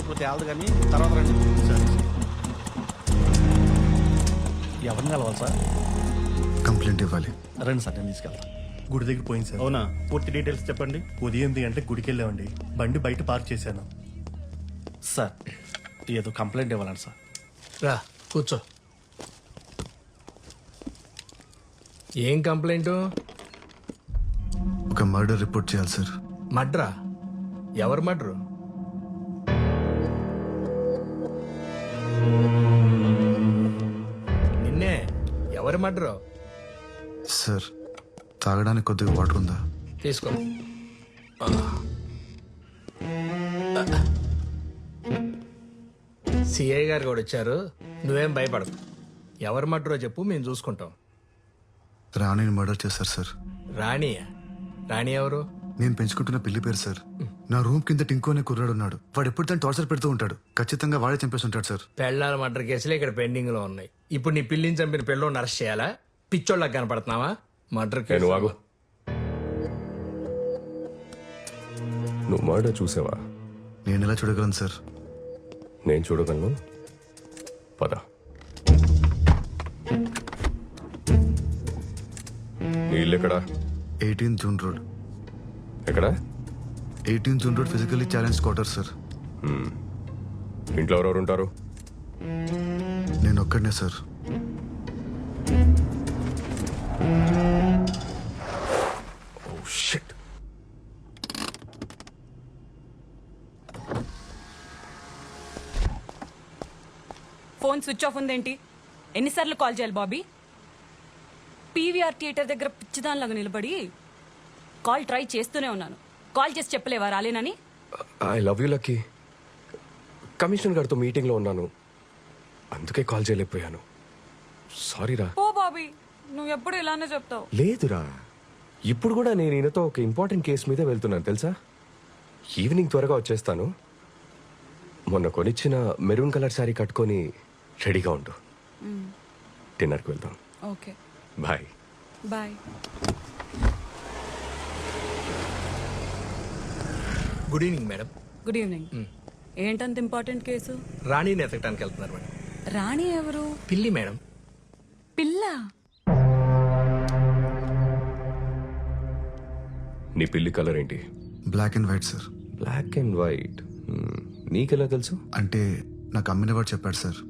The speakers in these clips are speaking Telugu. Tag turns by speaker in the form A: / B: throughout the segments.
A: ఇప్పుడు తేలదు కానీ తర్వాత రండి.
B: సరే
A: ఎవరిని కలవాలి సార్?
C: కంప్లైంట్ ఇవ్వాలి.
A: రండి సార్, నేను తీసుకెళ్తాను.
B: గుడి దగ్గర పోయింది సార్.
A: అవునా?
B: పూర్తి డీటెయిల్స్ చెప్పండి. ఉదయం 8 గంటలకు గుడికి వెళ్ళామండి. బండి బయట పార్క్ చేశాను.
A: సార్ ఏదో కంప్లైంట్ ఇవ్వాలండి సార్.
D: రా కూర్చో. ఏం కంప్లైంట్?
C: ఒక మర్డర్ రిపోర్ట్ చేయాలి సార్.
D: మడ్రా? ఎవరు మడ్రు? నిన్నే. ఎవరు మడ్రు?
C: సార్ తాగడానికి కొద్దిగా వాటర్ ఉందా?
D: తీసుకో. సిఐ గారు కూడా వచ్చారు, నువ్వేం భయపడకు. ఎవరు మడ్రో చెప్పు, మేము చూసుకుంటాం.
C: రాణిని మర్డర్ చేశారు సార్.
D: రాణియా? రాణి ఎవరు?
C: నేను పెంచుకుంటున్న పిల్లి పేరు సార్. నా రూమ్ కింద టింకు అనే కుర్రాడు ఉన్నాడు. వాడు ఎప్పుడు తను టార్చర్ పెడుతూ ఉంటాడు. ఖచ్చితంగా వాడే చంపేసి ఉంటాడు సార్.
D: పెళ్ళాల మర్డర్ కేసులు ఇక్కడ పెండింగ్ లో ఉన్నాయి. ఇప్పుడు నీ పిల్లిని చంపిన పిల్లోని అరెస్ట్ చేయాలా? పిచ్చోళ్ళకి కనపడుతున్నావా? Murder case.
E: ఆగు. నువ్వు మర్డర్ చూసావా?
C: నేను ఎలా చూడగలను సార్?
E: నేను చూడగలను. పద. నీ ఇల్లు ఎక్కడా?
C: 18 జూన్ రోడ్.
E: ఎక్కడా?
C: 18 June road physically challenge quarter sir.
E: ఇంట్లో ఎవరెవరు ఉంటారు?
C: నేను ఒక్కడనే సార్.
E: Oh shit.
F: Phone switch off ఉందేంటి? ఎన్నిసార్లు కాల్ చేయాలి బాబీ? పీవీఆర్ థియేటర్ దగ్గర పిచ్చిదానిలాగా నిలబడి కాల్ ట్రై చేస్తూనే ఉన్నాను. కాల్ చేసి చెప్పలేవా రాలేనని?
E: I love you Lucky. Commissioner గారితో మీటింగ్లో ఉన్నాను, అందుకే కాల్ చేయలేకపోయాను. సారీరా.
F: ఓ బాబీ, నువ్వు ఎప్పుడు ఇలానే చెప్తావు.
E: లేదురా, ఇప్పుడు కూడా నేను ఈయనతో ఒక ఇంపార్టెంట్ కేసు మీద వెళ్తున్నాను తెలుసా. ఈవినింగ్ త్వరగా వచ్చేస్తాను. మొన్న కొనిచ్చిన మెరూన్ కలర్ శారీ కట్టుకొని రెడీగా ఉండు. డిన్నర్కి వెళ్దాం.
F: Okay
E: bye.
F: Bye.
D: Good evening madam.
F: Good evening. ఏంటంత ఇంపార్టెంట్ కేసు?
D: రాణిని ఎతకడానికి వెళ్తున్నారు మేడం.
F: రాణి ఎవరు?
D: పిల్లి మేడం.
F: పిల్ల?
E: నీ పిల్లి కలర్ ఏంటి?
C: Black and white sir.
E: Black and white. నీకెలా తెలుసు?
C: అంటే నాకు అమ్మిన వాడు చెప్పాడు సార్.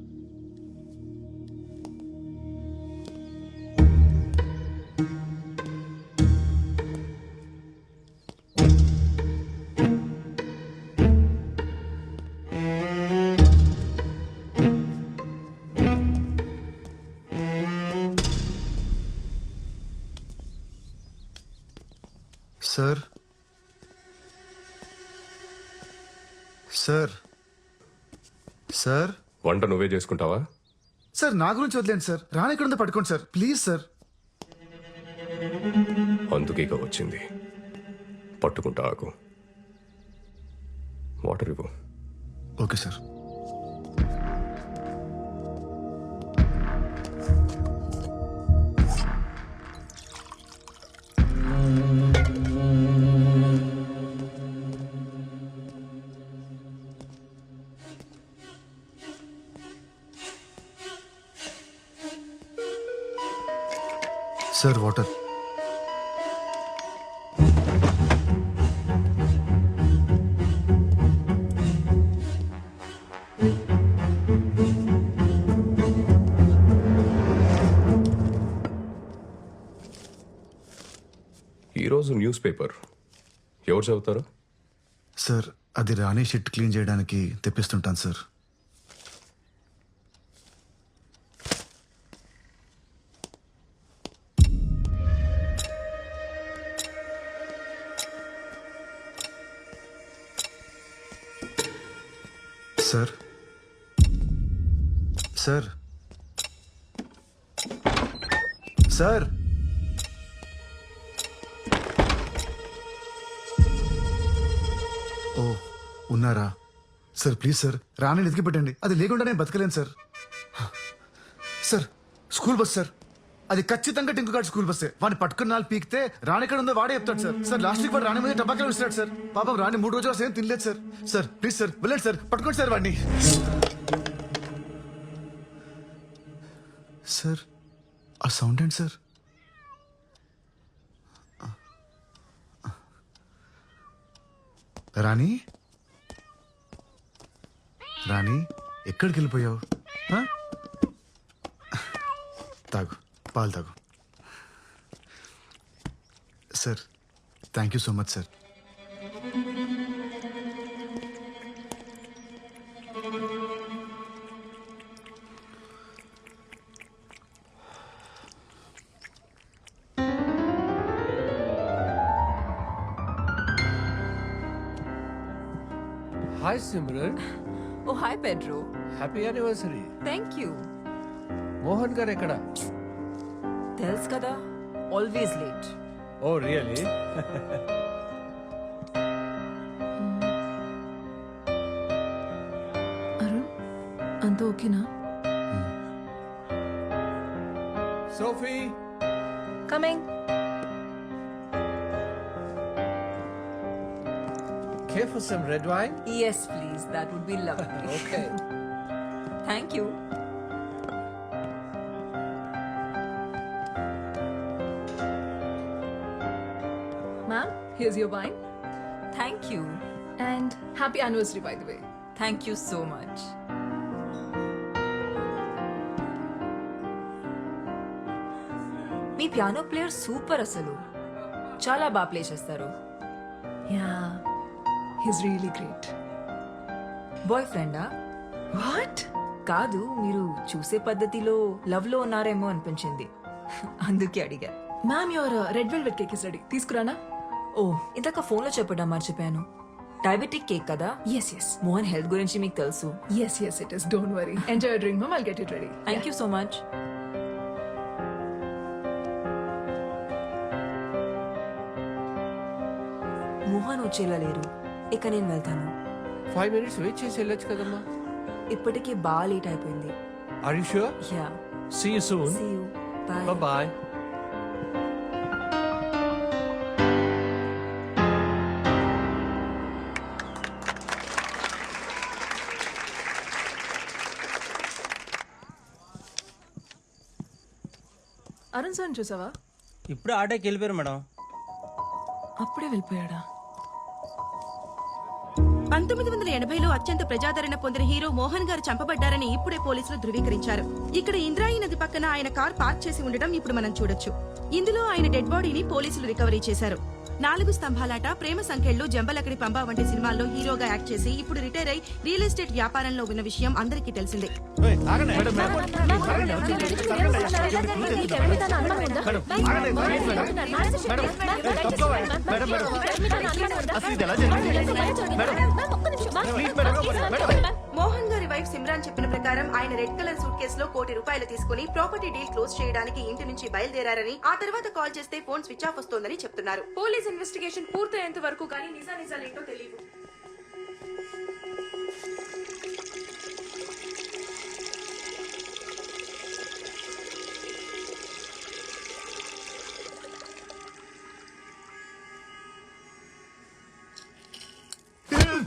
C: సార్ సార్ సార్
E: వంట నువ్వే చేసుకుంటావా?
C: సార్ నా గురించి వదిలేండి సార్. రాని ఎక్కడ ఉందో పట్టుకోండి సార్ ప్లీజ్ సార్.
E: అందుకే ఇక వచ్చింది. పట్టుకుంటా ఆకు. వాటర్ ఇవ్వు.
C: Okay sir. Sir water.
E: ఈరోజు న్యూస్ పేపర్ ఎవరు చదువుతారు?
C: సార్ అది రాణి షిట్ క్లీన్ చేయడానికి తెప్పిస్తుంటాను సార్. సార్ సార్ సార్ ఓ ఉన్నారా సార్? ప్లీజ్ సార్ రాణిని ఎతికి పెట్టండి. అది లేకుండా నేను బతకలేను sir. Sir school bus sir. అది ఖచ్చితంగా టింకు గారి స్కూల్ బస్సే. వాడిని పట్టుకున్న నాలుగు పీకితే రాణి ఎక్కడ ఉందో వాడే చెప్తాడు సార్. సార్ లాస్ట్ వీక్ వాడు రాణి మీద టబాకాలు ఇస్తాడు సార్. పాపం రాణి 3 రోజులు ఏం తినలేదు సార్. సార్ ప్లీజ్ సార్ వెళ్ళండి సార్, పట్టుకోండి సార్ వాడిని. సార్ ఆ సౌండ్ ఏంటి సార్? రాణి, రాణి ఎక్కడికి వెళ్ళిపోయావు? ఆ? తాగు, పాలు తాగు. Sir thank you so much sir.
G: Hi Simran,
H: oh hi Pedro.
G: Happy anniversary.
H: Thank you.
G: Mohan గారు ఎక్కడ?
H: తెలుసు కదా, always late.
G: Oh really?
I: Arun అంత ఓకేనా?
G: Sophie,
I: coming.
G: care for some red wine?
H: Yes, please. That would be lovely.
G: Okay.
H: Thank you.
I: Ma'am, here's your wine.
H: Thank you.
I: And happy anniversary, by the way.
H: Thank you so much. మీ పియానో ప్లేయర్ సూపర్ అసలు. చాలా బాగా ప్లే చేస్తారు.
I: Yeah, he's really great.
H: Boy ఫ్రెండా?
I: What?
H: కాదు, మీరు చూసే పద్ధతిలో లవ్ లో ఉన్నారేమో అనిపించింది. అందుకే అడిగా.
I: Ma'am, your red velvet cake is ready. తీసుకురానా?
H: ఓ, ఇందాక ఫోన్ లో చెప్పడం మర్చిపోయాను. డయాబెటిక్ కేక్ కదా?
I: Yes, yes.
H: మోహన్ హెల్త్ గురించి మీకు తెలుసు.
I: Yes, yes, it is. Don't worry. Enjoy your drink, ma'am. I'll get it ready.
H: Thank you so much. Mohan వచ్చేలా లేరు, ఇక నేను వెళ్తాను.
G: 5 minutes వెయిట్ చేసి వెళ్ళొచ్చు కదమ్మా.
H: ఇప్పటికే బాగా లేట్ అయిపోయింది.
G: Are you sure?
H: Yeah,
G: see you soon.
H: See you. Bye.
G: Bye.
I: Arun sir చూసావా?
J: ఇప్పుడు ఆటోకి వెళ్ళిపోయారు మేడం.
I: అప్పుడే వెళ్ళిపోయాడా?
K: 1980లో అత్యంత ప్రజాదరణ పొందిన హీరో మోహన్ గారు చంపబడ్డారని ఇప్పుడే పోలీసులు ధృవీకరించారు. ఇక్కడ ఇంద్రాయి నది పక్కన ఆయన కార్ పార్క్ చేసి ఉండడం ఇప్పుడు మనం చూడొచ్చు. ఇందులో ఆయన డెడ్ బాడీని పోలీసులు రికవరీ చేశారు. 4 స్తంభాలాట, ప్రేమ సంఖ్యలు, జంబలకడి పంబా వంటి సినిమాల్లో హీరోగా యాక్ట్ చేసి ఇప్పుడు రిటైర్ అయి రియల్ ఎస్టేట్ వ్యాపారంలో ఉన్న విషయం అందరికీ తెలిసిందే. మోహన్ గారి వైఫ్ సిమ్రాన్ చెప్పిన ప్రకారం ఆయన రెడ్ కలర్ సూట్ కేసులో ₹1 కోటి తీసుకుని ప్రాపర్టీ డీల్ క్లోజ్ చేయడానికి ఇంటి నుంచి బయలుదేరారని, ఆ తర్వాత కాల్ చేస్తే ఫోన్ స్విచ్ ఆఫ్ వస్తోందని చెప్తున్నారు. పోలీస్ ఇన్వెస్టిగేషన్ పూర్తయ్యేంత వరకు కానీ నిజానిజాలేంటో తెలియదు.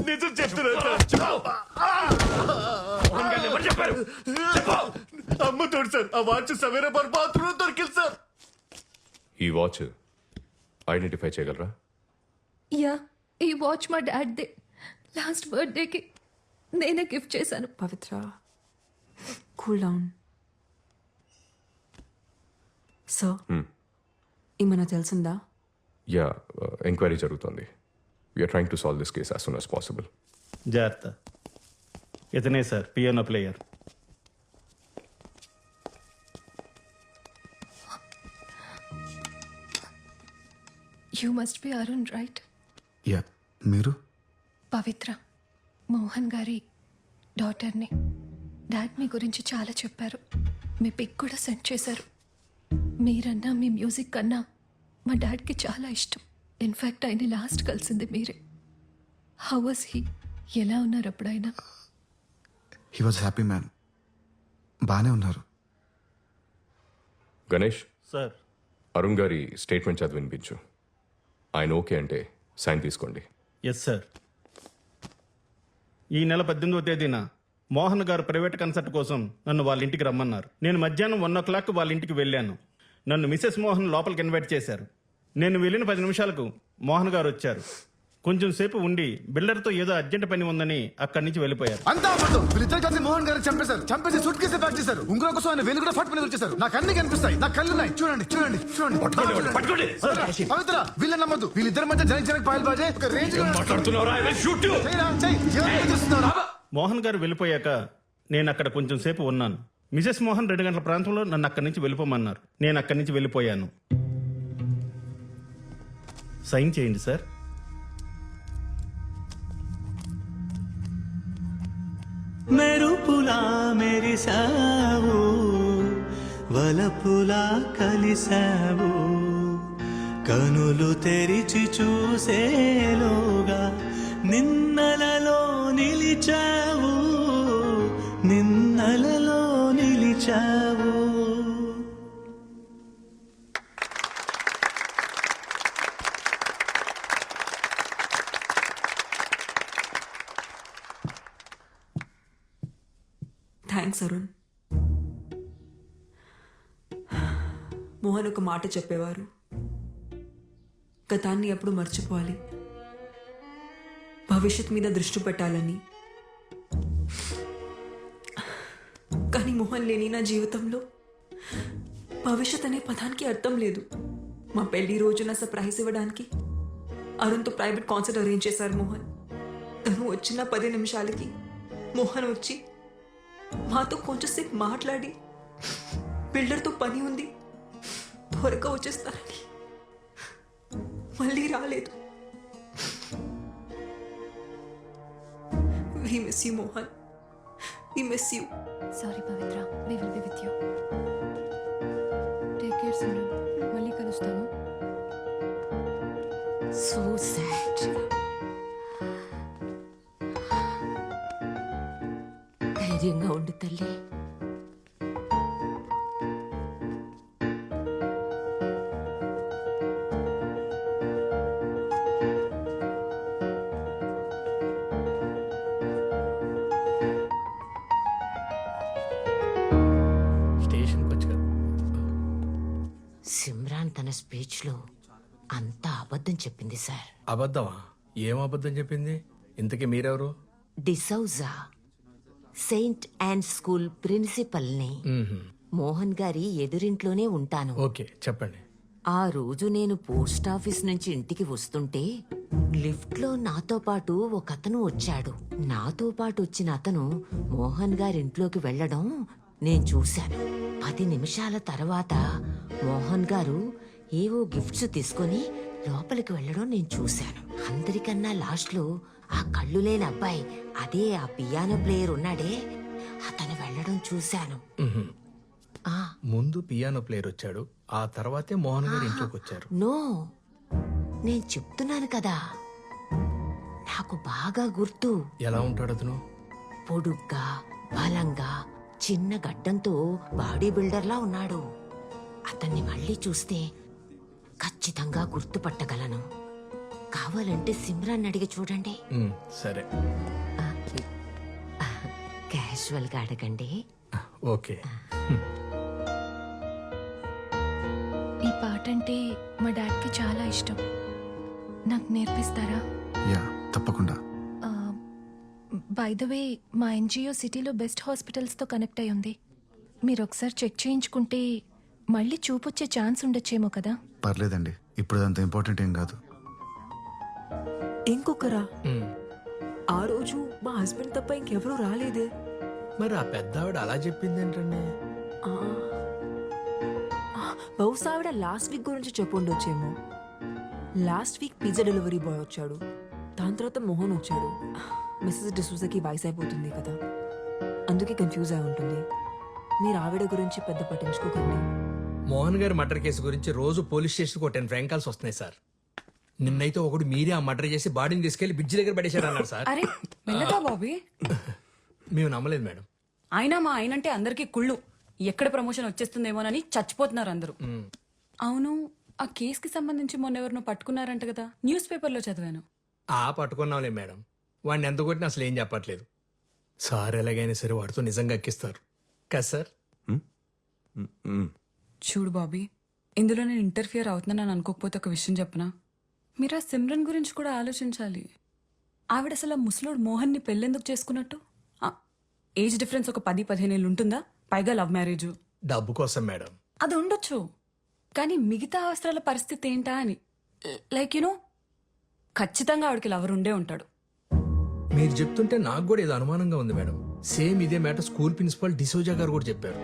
B: నిజం చెప్తున్నా. అమ్మ తోడు సార్, ఆ వాచ్ సవేరా బాత్రూమ్ దొరికింది సార్.
E: ఈ వాచ్ ఐడెంటిఫై చేయగలరా?
I: యా, ఈ వాచ్ మా డాడ్ దే. లాస్ట్ బర్త్డేకి నేనే గిఫ్ట్ చేశాను.
H: పవిత్ర, కూల్ డౌన్. సో ఏమైనా తెలిసిందా?
E: యా, ఎంక్వైరీ జరుగుతుంది. We're trying to solve this case as soon as possible.
A: జాగ్రత్త, ఇతనే sir piano player.
I: You must be Arun, right?
C: Yeah, మీరు?
I: పవిత్ర, మోహన్ గారి డాటర్ని. డాడ్ మీ గురించి చాలా చెప్పారు. మీ పిక్ కూడా సెండ్ చేశారు. మీరన్నా మీ మ్యూజిక్ కన్నా మా డాడ్కి చాలా ఇష్టం. ఇన్ఫ్యాక్ట్ ఆయన లాస్ట్ కలిసింది మీరే. How was he? ఎలా ఉన్నారు అప్పుడైనా?
C: He was happy man. బాగానే ఉన్నారు.
E: గణేష్,
A: సార్
E: అరుణ్ గారి స్టేట్మెంట్ చదివి వినిపించు. ఆయన ఓకే అంటే సైన్ తీసుకోండి.
A: Yes sir. ఈ నెల 18వ తేదీన మోహన్ గారు ప్రైవేట్ కన్సర్ట్ కోసం నన్ను వాళ్ళ ఇంటికి రమ్మన్నారు. నేను మధ్యాహ్నం 1 వాళ్ళ ఇంటికి వెళ్ళాను. నన్ను మిసెస్ మోహన్ లోపలికి ఇన్వైట్ చేశారు. నేను వెళ్ళిన 10 నిమిషాలకు మోహన్ గారు వచ్చారు. కొంచెం సేపు ఉండి బిల్డర్తో ఏదో అర్జెంట్ పని ఉందని అక్కడి నుంచి వెళ్ళిపోయారు.
C: అంతా అబద్ధం. వీళ్ళిద్దరు కలిసి మోహన్ గారిని చంపేశారు. చంపేసి సూట్ కేసు ప్యాక్ చేశారు. ఉంగరం కోసం ఆయన వేలు కూడా ఫట్ మీద వచ్చేసారు. నాకు అన్ని కనిపిస్తాయి. నాకు కళ్ళు ఉన్నాయి. చూడండి చూడండి చూడండి. పవిత్ర వీళ్ళని నమ్మద్దు. వీళ్ళిద్దరి మధ్య జనక్ పాయల్ బాజే ఒక రేంజ్
A: మోహన్ గారు వెళ్ళిపోయాక నేను అక్కడ కొంచెం సేపు ఉన్నాను. మిసెస్ మోహన్ 2 గంటల ప్రాంతంలో నన్ను అక్కడి నుంచి వెళ్ళిపోమన్నారు. నేను అక్కడి నుంచి వెళ్ళిపోయాను. సైన్ చేయండి సార్.
J: మెరుపులా మెరిసావు, వలపులా కలిసావు, కనులు తెరిచి చూసేలోగా నిన్నలలో నిలిచావు, నిన్నలలో నిలిచావు.
H: థ్యాంక్స్ అరుణ్. మోహన్ ఒక మాట చెప్పేవారు, గతాన్ని ఎప్పుడు మర్చిపోవాలి, భవిష్యత్ మీద దృష్టి పెట్టాలని. కానీ మోహన్ లేని నా జీవితంలో భవిష్యత్ అనే పదానికి అర్థం లేదు. మా పెళ్లి రోజున సర్ప్రైజ్ ఇవ్వడానికి అరుణ్తో ప్రైవేట్ కాన్సర్ట్ అరేంజ్ చేశారు మోహన్. తను వచ్చిన 10 నిమిషాలకి మోహన్ వచ్చి మాతో కొంచెంసేపు మాట్లాడి బిల్డర్తో పని ఉంది త్వరగా వచ్చేస్తారని మళ్ళీ రాలేదు. We miss you, Mohan. We miss you.
I: Sorry Pavitra, we will be with you. Take care Simran, మళ్ళీ కలుస్తాను.
F: So sad. ధైర్యంగా ఉండు తల్లి.
D: స్టేషన్కి వచ్చి
F: సిమ్రాన్ తన స్పీచ్లో అంతా అబద్ధం చెప్పింది సార్.
D: అబద్ధమా? ఏం అబద్ధం చెప్పింది? ఇంతకీ మీరెవరు?
F: డిసౌజా, సెయింట్ అండ్ స్కూల్ ప్రిన్సిపల్ని. మోహన్ గారి ఎదురింట్లోనే ఉంటాను.
D: ఓకే, చెప్పండి.
F: ఆ రోజు నేను పోస్ట్ ఆఫీస్ నుంచి ఇంటికి వస్తుంటే లిఫ్ట్ లో నాతో పాటు ఒక అతను వచ్చాడు. నాతో పాటు వచ్చిన అతను మోహన్ గారి ఇంట్లోకి వెళ్ళడం నేను చూశాను. 10 నిమిషాల తర్వాత మోహన్ గారు ఏవో గిఫ్ట్స్ తీసుకొని లోపలికి వెళ్ళడం నేను చూశాను. అందరికన్నా లాస్ట్ లో ఆ కళ్ళు లేని అబ్బాయి, అదే ఆ పియానో ప్లేయర్ ఉన్నాడే, అతను వెళ్ళడం చూశాను.
D: ముందు పియానో ప్లేయర్ వచ్చాడు, ఆ తర్వాతే మోహన్ గారు ఇంట్లోకి వచ్చారు.
F: నో, నేను చెప్తున్నాను కదా, నాకు బాగా గుర్తు.
D: ఎలా ఉంటాడు అతను?
F: పొడుగ్గా, బలంగా, చిన్న గడ్డంతో బాడీ బిల్డర్లా ఉన్నాడు. అతన్ని మళ్ళీ చూస్తే ఖచ్చితంగా గుర్తుపట్టగలను. కావాలంటే సిమ్రాన్ అడిగి చూడండి.
D: సరే,
F: క్యాజువల్ గా అడగండి.
D: ఓకే.
I: ఈ పాట అంటే మా డాడ్కి చాలా ఇష్టం. నాకు నేర్పిస్తారా?
C: యా, తప్పకుండా.
I: బై ద వే, మా ఎన్జిఓ సిటీలో బెస్ట్ హాస్పిటల్స్తో కనెక్ట్ అయి ఉంది. మీరు ఒకసారి చెక్ చేయించుకుంటే మళ్ళీ చూపొచ్చే ఛాన్స్ ఉండొచ్చేమో కదా.
C: పర్లేదండి, ఇప్పుడు అంత ఇంపార్టెంట్ ఏం కాదు.
H: ఇంకొకరా? ఆ రోజు మా హస్బెండ్ తప్ప ఇంకెవరూ రాలేదే.
D: మరి ఆ పెద్ద ఆవిడ అలా చెప్పింది ఏంటండి?
H: బహుశా ఆవిడ లాస్ట్ వీక్ గురించి చెప్పుండొచ్చేమో. Last week pizza delivery boy వచ్చాడు, దాని తర్వాత మోహన్ వచ్చాడు. మిస్సెస్ డిసూజాకి వయసు అయిపోతుంది కదా, అందుకే కన్ఫ్యూజ్ అయి ఉంటుంది. మీరు ఆవిడ గురించి పెద్ద పట్టించుకోకండి.
D: మోహన్ గారి మర్డర్ కేసు గురించి రోజు పోలీస్ స్టేషన్కి ఒక 10 ఫ్రాంక్ కాల్స్ వస్తున్నాయి సార్. నిన్నైతే ఒకడు మీరే ఆ మర్డర్ చేసి బాడీని తీసుకెళ్లి బ్రిడ్జ్ దగ్గర పడేశాడు అన్నారు సార్.
F: అరే మెల్లగా బాబీ.
D: మేము నమ్మలేదు మేడం.
F: అయినా మా ఆయనంటే అందరికీ కుళ్ళు. ఎక్కడ ప్రమోషన్ వచ్చేస్తుందేమోనని చచ్చిపోతున్నారు అందరూ అవును, ఆ కేసుకి సంబంధించి మొన్న ఎవరినో పట్టుకున్నారంట కదా, న్యూస్ పేపర్లో చదివాను.
D: పట్టుకున్నాంలే మేడం. వాడిని ఎంత కొట్టినా అసలు ఏం చెప్పట్లేదు. సార్ ఎలాగైనా సరే వాడితో నిజంగా ఎక్కిస్తారు కదా సార్.
F: చూడు బాబీ, ఇందులో నేను ఇంటర్ఫియర్ అవుతున్నానని అనుకోకపోతే ఒక విషయం చెప్పనా, మీరు ఆ సిమ్రన్ గురించి కూడా ఆలోచించాలి. ఆవిడ అసలు ఆ ముసలోడు మోహన్ని పెళ్ళెందుకు చేసుకున్నట్టు? ఏజ్ డిఫరెన్స్ ఒక 10-15 ఏళ్ళు ఉంటుందా? పైగా లవ్ మ్యారేజ్.
D: డబ్బు కోసం మేడం.
F: అది ఉండొచ్చు, కానీ మిగతా అవసరాల పరిస్థితి ఏంటా అని. లైక్ యూనో, ఖచ్చితంగా ఆవిడకి లవర్ ఉండే ఉంటాడు.
D: మీరు చెప్తుంటే నాకు కూడా ఏదో అనుమానంగా ఉంది మేడం. సేమ్ ఇదే మ్యాటర్ స్కూల్ ప్రిన్సిపల్ డిసోజా గారు కూడా చెప్పారు.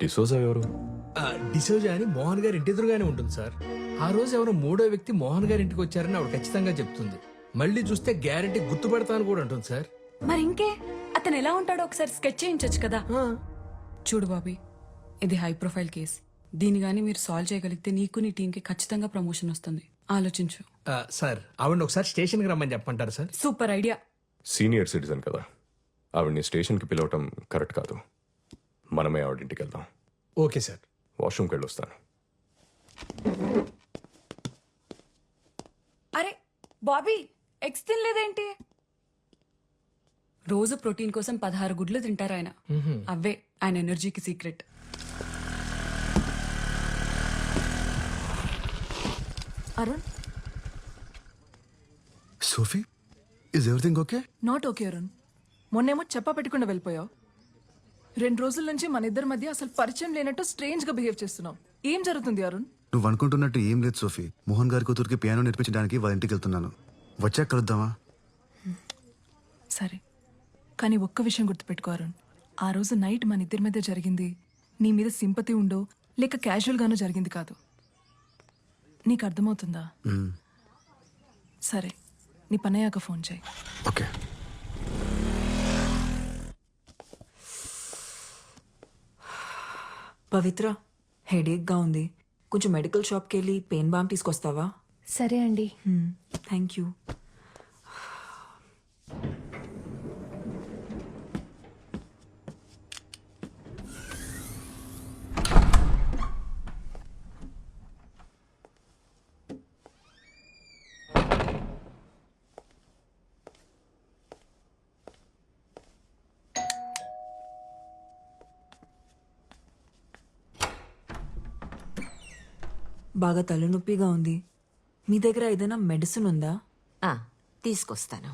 E: డిసోజా ఎవరు?
D: డిసోజా అని మోహన్ గారి ఇంటి ఎదురుగానే ఉంటుంది సార్. ఆ రోజు ఎవరో మూడో వ్యక్తి మోహన్ గారి ఇంటికి వచ్చారని ఆవిడ ఖచ్చితంగా చెప్తుంది. మళ్ళీ చూస్తే గ్యారంటీ గుర్తుపడతాను కూడా అంటుంది సార్.
F: మరి ఇంకే, అతను ఎలా ఉంటాడో ఒకసారి స్కెచ్ చేయించచ్చు కదా. చూడు బాబీ, ఇది హై ప్రొఫైల్ కేస్. దీని గానీ మీరు సాల్వ్ చేయగలిగితే నీకు నీ టీంకి ఖచ్చితంగా ప్రమోషన్ వస్తుంది. ఆలోచించు.
D: సార్ ఆవిడ ఒకసారి స్టేషన్కి రమ్మని చెప్పంటారు sir.
F: Super idea.
E: Senior citizen కదా, ఆవిడ్ని స్టేషన్కి పిలవటం కరెక్ట్ కాదు. మనమే ఆవిడింటికి వెళ్దాం.
D: Okay sir.
E: వాష్రూమ్కి వెళ్ళొస్తాను.
F: అరే బాబీ, ఎగ్స్ తినలేదేంటి? రోజు ప్రోటీన్ కోసం 16 గుడ్లు తింటారు ఆయన. అవే ఆయన ఎనర్జీకి secret.
H: Arun,
C: Sophie, is everything okay?
H: Not okay Arun. మొన్నేమో చెప్పా పెట్టకుండా వెళ్ళిపోయావు. 2 రోజుల నుంచి మన ఇద్దరి మధ్య అసలు పరిచయం లేనట్టు స్ట్రేంజ్ గా బిహేవ్ చేస్తున్నావు. ఏం జరుగుతుంది అరుణ్?
C: నువ్వు అనుకుంటున్నట్టు ఏం లేదు సోఫీ. మోహన్ గారి కూతురికి పియానో నేర్పించడానికి వాళ్ళ ఇంటికి వెళ్తున్నాను. వచ్చాక కలుద్దామా?
H: సరే, కానీ ఒక్క విషయం గుర్తుపెట్టుకో అరుణ్. ఆ రోజు నైట్ మన ఇద్దరి మధ్య జరిగింది నీ మీద సింపతి ఉండో లేక క్యాజువల్ గానో జరిగింది కాదు. నీకు అర్థమవుతుందా? సరే, నీ పనయ్యాక ఫోన్ చేయి.
C: ఓకే.
H: పవిత్ర, హెడేక్గా ఉంది. కొంచెం మెడికల్ షాప్కి వెళ్ళి పెయిన్ బామ్ తీసుకొస్తావా?
I: సరే అండి.
H: Thank you. బాగా తలనొప్పిగా ఉంది. మీ దగ్గర ఏదైనా మెడిసిన్ ఉందా?
K: తీసుకొస్తాను.